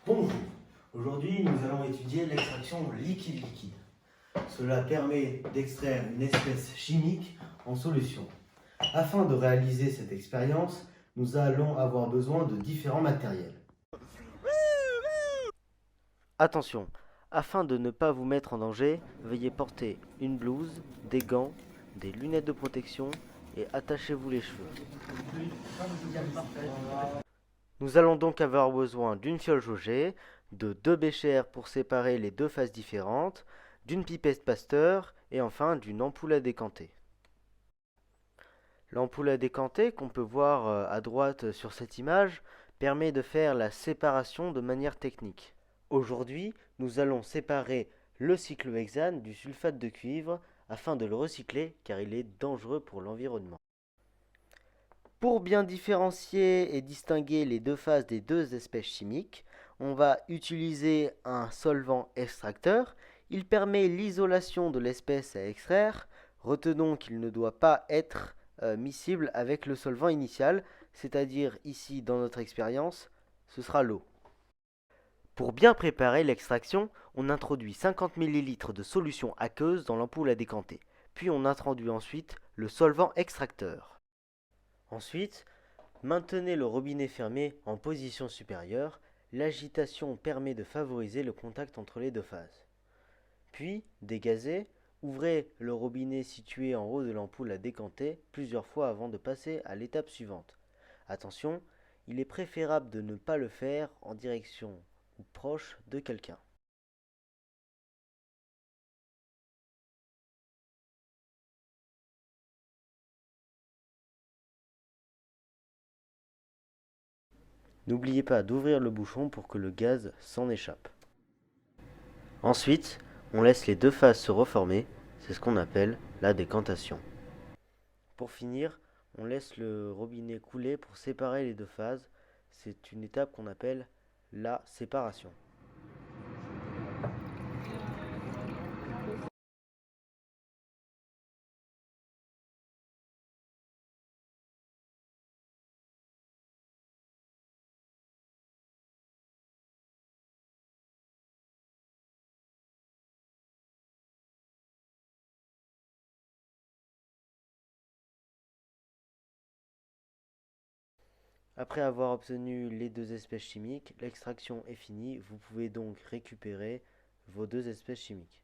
Bonjour, aujourd'hui nous allons étudier l'extraction liquide-liquide. Cela permet d'extraire une espèce chimique en solution. Afin de réaliser cette expérience, nous allons avoir besoin de différents matériels. Attention, afin de ne pas vous mettre en danger, veuillez porter une blouse, des gants, des lunettes de protection et attachez-vous les cheveux. Nous allons donc avoir besoin d'une fiole jaugée, de deux béchères pour séparer les deux phases différentes, d'une pipette Pasteur et enfin d'une ampoule à décanter. L'ampoule à décanter, qu'on peut voir à droite sur cette image, permet de faire la séparation de manière technique. Aujourd'hui, nous allons séparer le cyclohexane du sulfate de cuivre afin de le recycler car il est dangereux pour l'environnement. Pour bien différencier et distinguer les deux phases des deux espèces chimiques, on va utiliser un solvant extracteur. Il permet l'isolation de l'espèce à extraire. Retenons qu'il ne doit pas être miscible avec le solvant initial, c'est-à-dire ici dans notre expérience, ce sera l'eau. Pour bien préparer l'extraction, on introduit 50 ml de solution aqueuse dans l'ampoule à décanter, puis on introduit ensuite le solvant extracteur. Ensuite, maintenez le robinet fermé en position supérieure, l'agitation permet de favoriser le contact entre les deux phases. Puis, dégazez, ouvrez le robinet situé en haut de l'ampoule à décanter plusieurs fois avant de passer à l'étape suivante. Attention, il est préférable de ne pas le faire en direction ou proche de quelqu'un. N'oubliez pas d'ouvrir le bouchon pour que le gaz s'en échappe. Ensuite, on laisse les deux phases se reformer, c'est ce qu'on appelle la décantation. Pour finir, on laisse le robinet couler pour séparer les deux phases, c'est une étape qu'on appelle la séparation. Après avoir obtenu les deux espèces chimiques, l'extraction est finie, vous pouvez donc récupérer vos deux espèces chimiques.